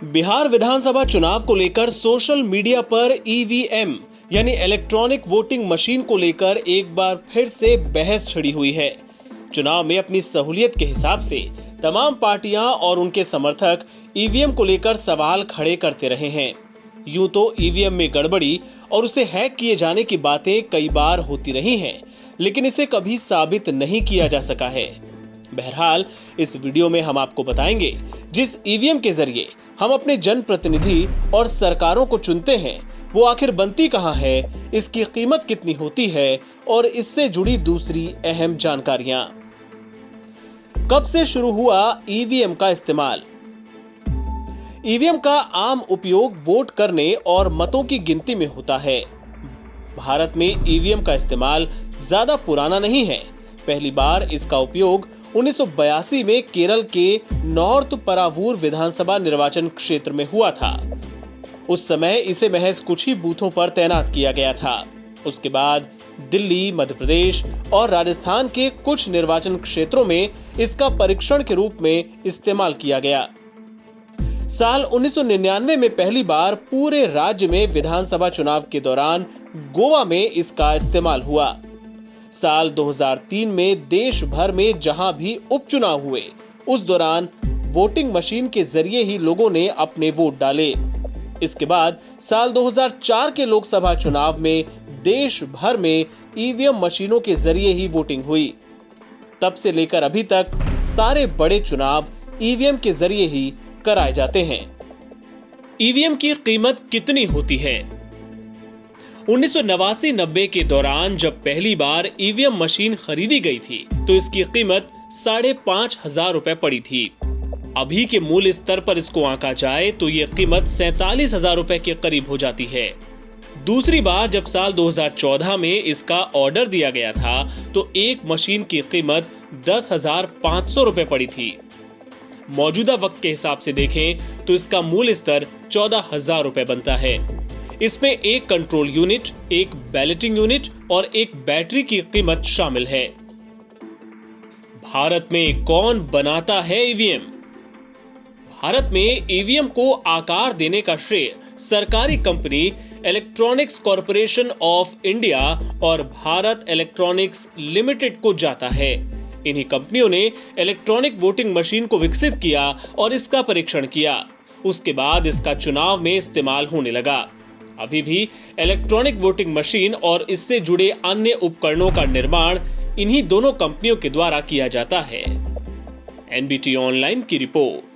बिहार विधानसभा चुनाव को लेकर सोशल मीडिया पर ईवीएम यानी इलेक्ट्रॉनिक वोटिंग मशीन को लेकर एक बार फिर से बहस छिड़ी हुई है। चुनाव में अपनी सहूलियत के हिसाब से तमाम पार्टियां और उनके समर्थक ईवीएम को लेकर सवाल खड़े करते रहे हैं। यूं तो ईवीएम में गड़बड़ी और उसे हैक किए जाने की बातें कई बार होती रही हैं, लेकिन इसे कभी साबित नहीं किया जा सका है। बहरहाल इस वीडियो में हम आपको बताएंगे जिस ईवीएम के जरिए हम अपने जनप्रतिनिधि और सरकारों को चुनते हैं वो आखिर बनती कहां है, इसकी कीमत कितनी होती है और इससे जुड़ी दूसरी अहम जानकारियां। कब से शुरू हुआ ईवीएम का इस्तेमाल? ईवीएम का आम उपयोग वोट करने और मतों की गिनती में होता है। भारत में ईवीएम का इस्तेमाल ज्यादा पुराना नहीं है। पहली बार इसका उपयोग 1982 में केरल के नॉर्थ परावूर विधानसभा निर्वाचन क्षेत्र में हुआ था। उस समय इसे महज कुछ ही बूथों पर तैनात किया गया था। उसके बाद दिल्ली, मध्य प्रदेश और राजस्थान के कुछ निर्वाचन क्षेत्रों में इसका परीक्षण के रूप में इस्तेमाल किया गया। साल 1999 में पहली बार पूरे राज्य में विधानसभा चुनाव के दौरान गोवा में इसका इस्तेमाल हुआ। साल 2003 में देश भर में जहां भी उपचुनाव हुए उस दौरान वोटिंग मशीन के जरिए ही लोगों ने अपने वोट डाले। इसके बाद साल 2004 के लोकसभा चुनाव में देश भर में ईवीएम मशीनों के जरिए ही वोटिंग हुई। तब से लेकर अभी तक सारे बड़े चुनाव ईवीएम के जरिए ही कराए जाते हैं। ईवीएम की कीमत कितनी होती है? 1989-90 के दौरान जब पहली बार ईवीएम मशीन खरीदी गई थी तो इसकी कीमत 5,500 रुपए पड़ी थी। अभी के मूल्य स्तर पर इसको आंका जाए तो यह कीमत 47,000 रुपए के करीब हो जाती है। दूसरी बार जब साल 2014 में इसका ऑर्डर दिया गया था तो एक मशीन की कीमत 10,500 रुपए पड़ी थी। मौजूदा वक्त के हिसाब से देखें तो इसका मूल्य स्तर 14,000 रुपए बनता है। इसमें एक कंट्रोल यूनिट, एक बैलेटिंग यूनिट और एक बैटरी की कीमत शामिल है। भारत में कौन बनाता है ईवीएम? भारत में ईवीएम को आकार देने का श्रेय सरकारी company electronics corporation of India और भारत इलेक्ट्रॉनिक्स लिमिटेड को जाता है। इन्हीं कंपनियों ने इलेक्ट्रॉनिक वोटिंग मशीन को विकसित किया और इसका परीक्षण किया। उसके बाद इसका चुनाव में इस्तेमाल होने लगा। अभी भी इलेक्ट्रॉनिक वोटिंग मशीन और इससे जुड़े अन्य उपकरणों का निर्माण इन्हीं दोनों कंपनियों के द्वारा किया जाता है। एनबीटी ऑनलाइन की रिपोर्ट।